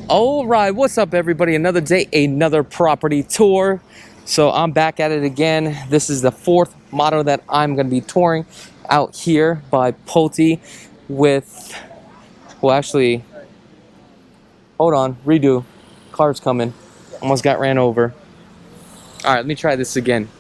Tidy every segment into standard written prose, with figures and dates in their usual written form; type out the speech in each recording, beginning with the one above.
All right, what's up everybody? Another day, another property tour. So I'm back at it again. This is the fourth model that I'm going to be touring out here by Pulte with, well actually, hold on, redo. Car's coming. Almost got ran over. All right, let me try this again.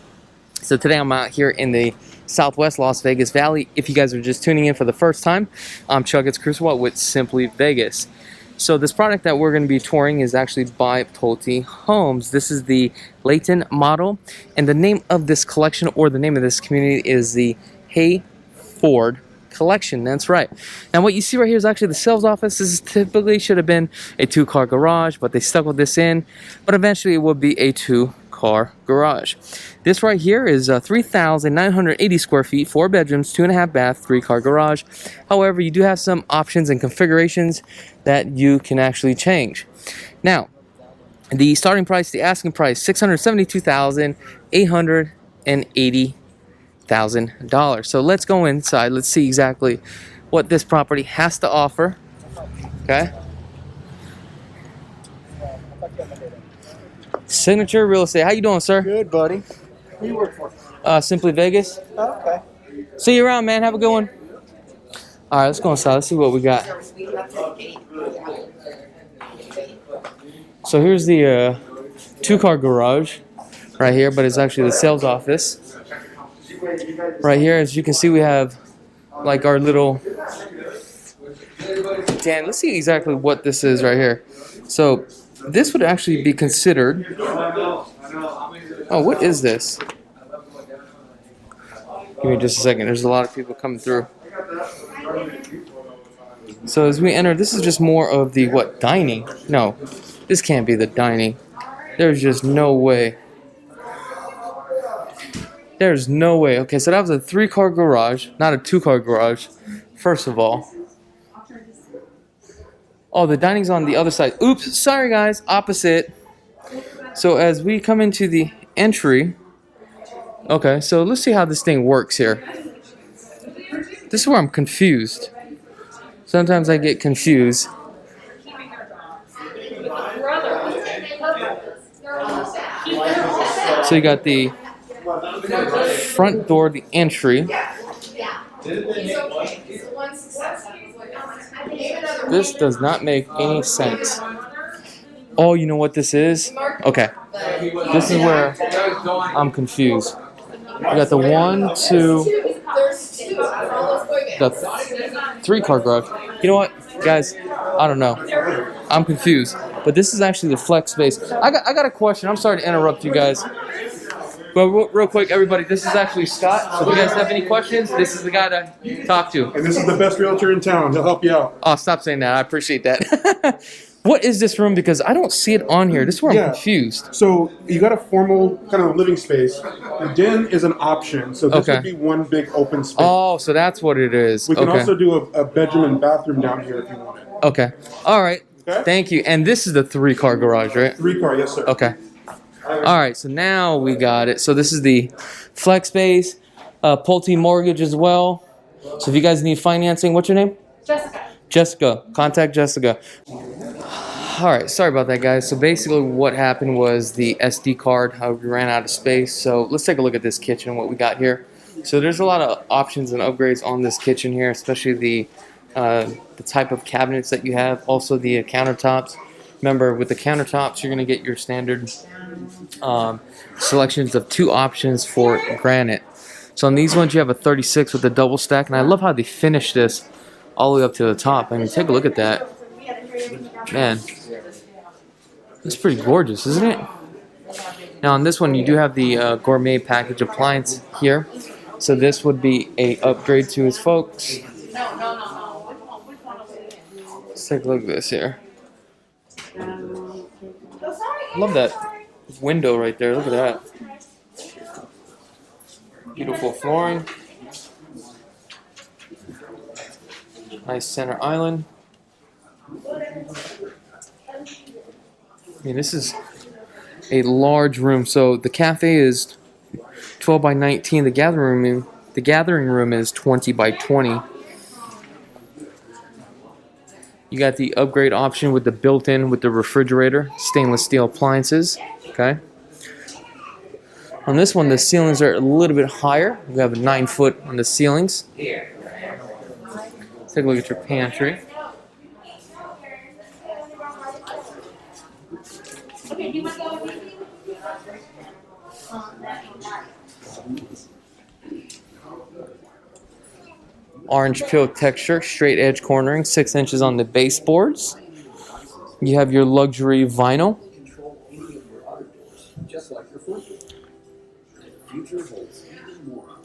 So today I'm out here in the Southwest Las Vegas Valley. If you guys are just tuning in for the first time, I'm Chakits Krulsawat with Simply Vegas. So this product that we're going to be touring is actually by Pulte Homes. This is the Layton model, and the name of this collection, or the name of this community, is the Hayford Collection. That's right. Now what you see right here is actually the sales office. This typically should have been a two-car garage, but they stuck with this in. But eventually it will be a two-car garage. This right here is 3,980 square feet, 4 bedrooms, 2.5 bath, 3-car garage. However, you do have some options and configurations that you can actually change. Now, the starting price, the asking price, $672,880,000. So let's go inside. Let's see exactly what this property has to offer. Okay. Signature Real Estate. How you doing, sir? Good, buddy. Who you work for? Simply Vegas. Oh, okay. See you around, man. Have a good one. All right, let's go inside. Let's see what we got. So here's the two-car garage right here, but it's actually the sales office. Right here, as you can see, we have like our little den. Let's see exactly what this is right here. So this would actually be considered. Oh, what is this? Give me just a second. There's a lot of people coming through. So as we enter, this is just more of the, what, dining? No, this can't be the dining. There's just no way. There's no way. Okay, so that was a 3-car garage, not a 2-car garage, first of all. Oh, the dining's on the other side. Oops, sorry guys, opposite. So as we come into the entry, okay, so let's see how this thing works here. This is where I'm confused. Sometimes I get confused. So you got the front door, the entry. This does not make any sense. Oh, you know what this is? Okay. This is where I'm confused. We got the 1, 2, the 3-car garage. You know what, guys? I don't know. I'm confused. But this is actually the flex space. I got a question. I'm sorry to interrupt you guys. But real quick, everybody, this is actually Scott. So if you guys have any questions, this is the guy to talk to. And this is the best realtor in town. He'll help you out. Oh, stop saying that. I appreciate that. What is this room? Because I don't see it on here. This is where I'm confused. So you got a formal kind of living space. The den is an option. So this would be one big open space. Oh, so that's what it is. We can also do a bedroom and bathroom down here if you want it. Okay. All right. Okay. Thank you. And this is the 3-car garage, right? 3-car, yes, sir. Okay. All right. So now we got it. So this is the flex space, Pulte mortgage as well. So if you guys need financing, what's your name? Jessica. Jessica. Contact Jessica. All right, sorry about that, guys. So basically what happened was the SD card, we ran out of space. So let's take a look at this kitchen, what we got here. So there's a lot of options and upgrades on this kitchen here, especially the type of cabinets that you have. Also the countertops. Remember, with the countertops, you're going to get your standard selections of 2 options for granite. So on these ones, you have a 36 with a double stack. And I love how they finish this all the way up to the top. I mean, take a look at that. Man, it's pretty gorgeous, isn't it? Now on this one, you do have the gourmet package appliance here. So this would be a upgrade to his folks. Let's take a look at this here. Love that window right there. Look at that. Beautiful flooring. Nice center island. I mean, this is a large room. So the cafe is 12 by 19. The gathering room is 20 by 20. You got the upgrade option with the built-in with the refrigerator, stainless steel appliances. Okay. On this one, the ceilings are a little bit higher. We have a 9-foot on the ceilings. Let's take a look at your pantry. Orange peel texture, straight edge cornering, 6 inches on the baseboards. You have your luxury vinyl.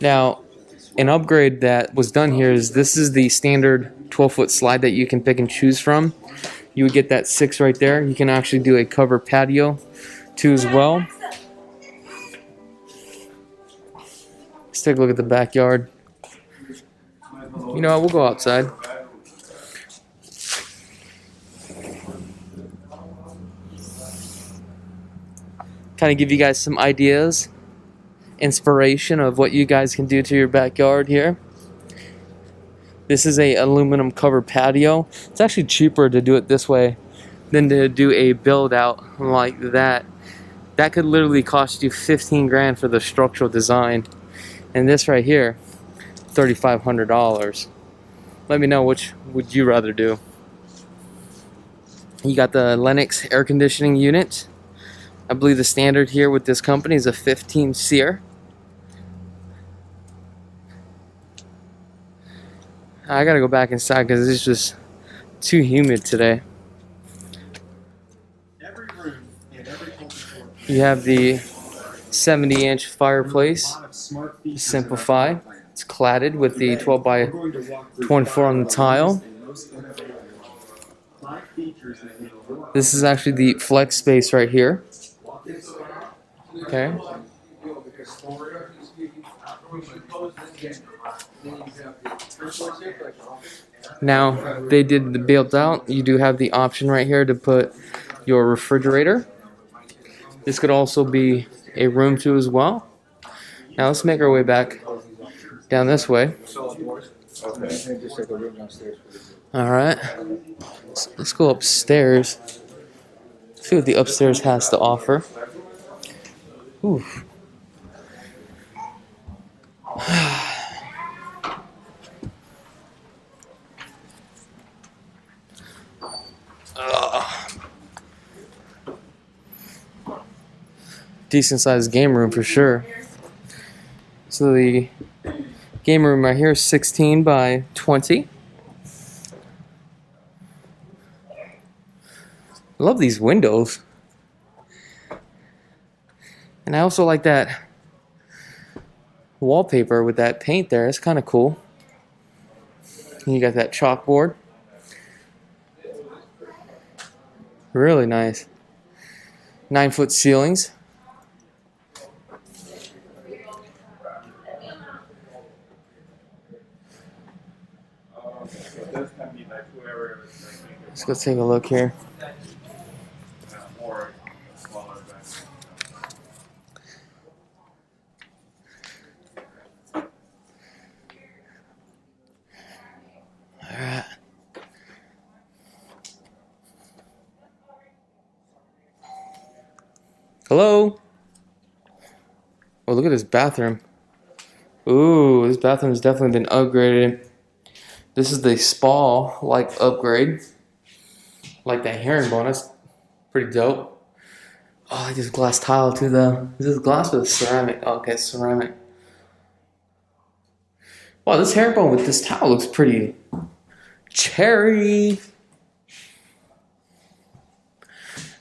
Now, an upgrade that was done here is this is the standard 12-foot slide that you can pick and choose from. You would get that 6 right there. You can actually do a cover patio too as well. Let's take a look at the backyard. You know what, we'll go outside. Kind of give you guys some ideas, inspiration of what you guys can do to your backyard here. This is a aluminum covered patio. It's actually cheaper to do it this way than to do a build out like that. That could literally cost you 15 grand for the structural design. And this right here, $3,500. Let me know which would you rather do. You got the Lennox air conditioning unit. I believe the standard here with this company is a 15 SEER. I gotta go back inside because it's just too humid today. You have the 70-inch fireplace. Simplify. It's cladded with the 12 by 24 on the tile. This is actually the flex space right here. Okay. Now they did the built out. You do have the option right here to put your refrigerator. This could also be a room too as well. Now let's make our way back down this way. All right. Let's go upstairs. See what the upstairs has to offer. Ooh. Decent sized game room for sure. So the game room right here is 16 by 20. I love these windows. And I also like that wallpaper with that paint there. It's kind of cool. And you got that chalkboard. Really nice. 9-foot ceilings. Let's go take a look here. Alright. Hello? Oh, look at this bathroom. Ooh, this bathroom has definitely been upgraded. This is the spa-like upgrade. Like that herringbone, that's pretty dope. Oh, I like this glass tile too though. Is this glass or ceramic? Oh, okay, ceramic. Wow, this herringbone with this tile looks pretty cherry.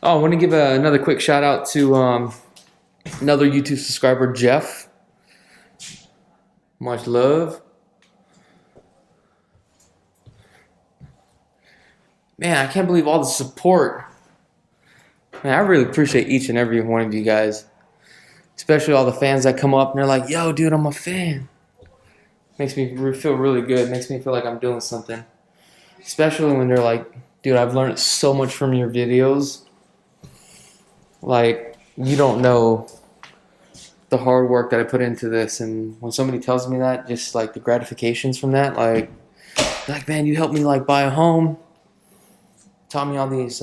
Oh, I want to give another quick shout out to another YouTube subscriber, Jeff. Much love. Man, I can't believe all the support. Man, I really appreciate each and every one of you guys. Especially all the fans that come up and they're like, yo, dude, I'm a fan. Makes me feel really good. Makes me feel like I'm doing something. Especially when they're like, dude, I've learned so much from your videos. Like, you don't know the hard work that I put into this. And when somebody tells me that, just like the gratifications from that, like, man, you helped me like buy a home. taught me all these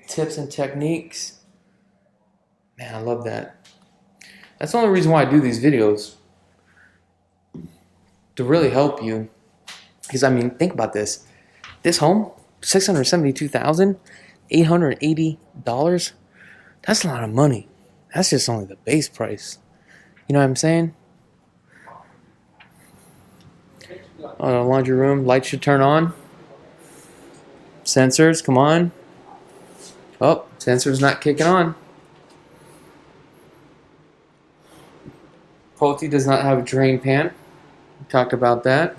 tips and techniques. Man, I love that. That's the only reason why I do these videos. To really help you. Because, I mean, think about this. This home, $672,880. That's a lot of money. That's just only the base price. You know what I'm saying? Oh, the laundry room. Lights should turn on. Sensors, come on. Oh, sensor's not kicking on. Pulte does not have a drain pan. We talked about that.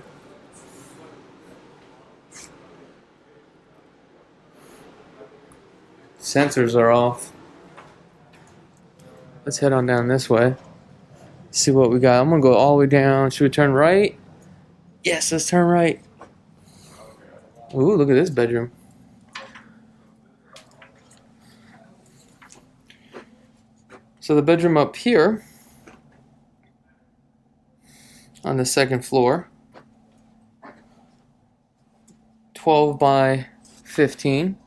Sensors are off. Let's head on down this way. See what we got. I'm gonna go all the way down. Should we turn right? Yes, let's turn right. Ooh, look at this bedroom. So the bedroom up here on the second floor, 12 by 15.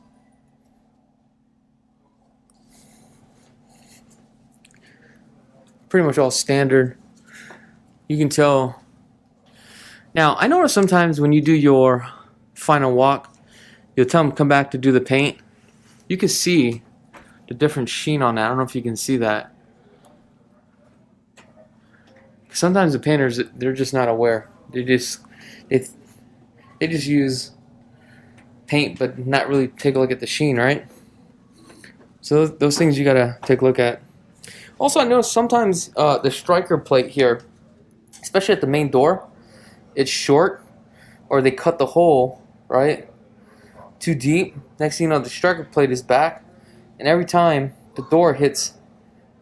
Pretty much all standard. You can tell. Now, I notice sometimes when you do your final walk, you'll tell them come back to do the paint. You can see the different sheen on that. I don't know if you can see that. Sometimes the painters, they're just not aware. They just use paint, but not really take a look at the sheen, right? So those things you gotta take a look at. Also, I noticed sometimes the striker plate here, especially at the main door, it's short, or they cut the hole, right, too deep. Next thing you know, the striker plate is back, and every time the door hits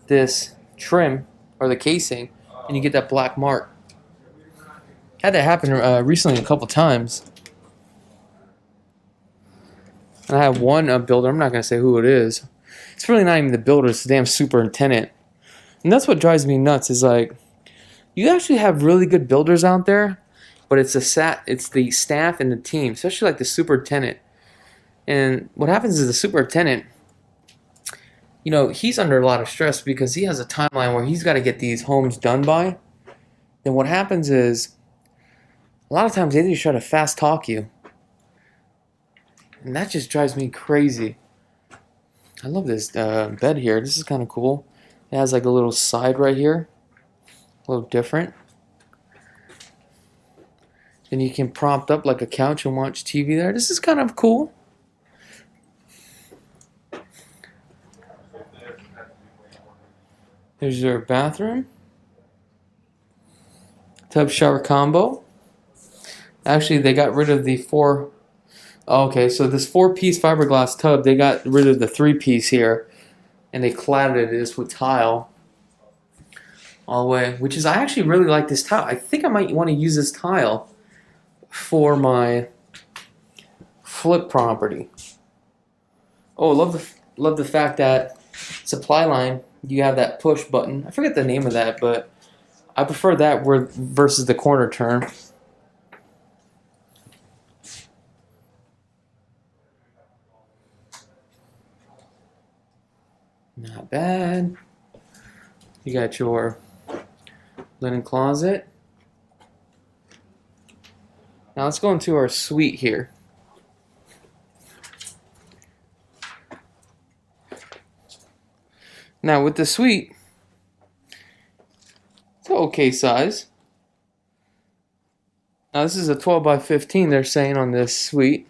this trim or the casing, and you get that black mark. Had that happen recently a couple times. And I have one builder, I'm not going to say who it is. It's really not even the builder, it's the damn superintendent. And that's what drives me nuts, is like, you actually have really good builders out there, but it's the staff and the team, especially like the superintendent. And what happens is the superintendent, you know, he's under a lot of stress because he has a timeline where he's got to get these homes done by. Then what happens is, a lot of times they just try to fast talk you. And that just drives me crazy. I love this bed here. This is kind of cool. It has like a little side right here. A little different. Then you can prop up like a couch and watch TV there. This is kind of cool. There's your bathroom. Tub shower combo. Actually, they got rid of the four. Oh, okay, so this 4-piece fiberglass tub, they got rid of the 3-piece here, and they cladded this with tile all the way. Which is, I actually really like this tile. I think I might want to use this tile for my flip property. Oh, love the fact that supply line, you have that push button. I forget the name of that, but I prefer that versus the corner turn. Not bad. You got your linen closet. Now let's go into our suite here. Now with the suite, it's an okay size. Now this is a 12 by 15 they're saying on this suite.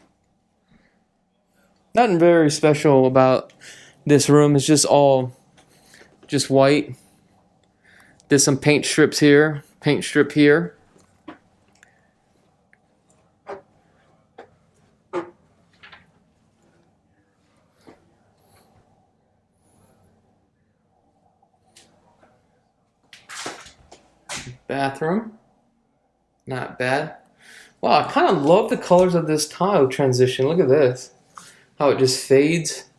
Nothing very special about this room. It's just all just white. There's some paint strips here, paint strip here. Bathroom, not bad. Wow, I kind of love the colors of this tile transition. Look at this, how it just fades.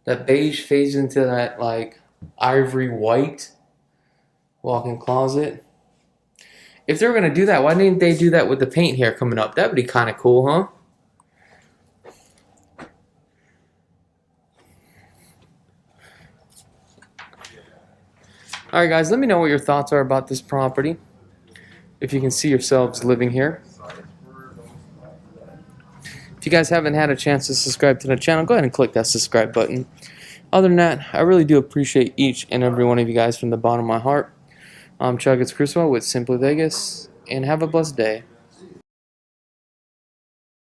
That beige fades into that like ivory white. Walk-in closet. If they were gonna do that, why didn't they do that with the paint here coming up? That would be kind of cool, huh? All right, guys, let me know what your thoughts are about this property. If you can see yourselves living here. If you guys haven't had a chance to subscribe to the channel, go ahead and click that subscribe button. Other than that, I really do appreciate each and every one of you guys from the bottom of my heart. I'm Chakits Krulsawat with Simply Vegas, and have a blessed day.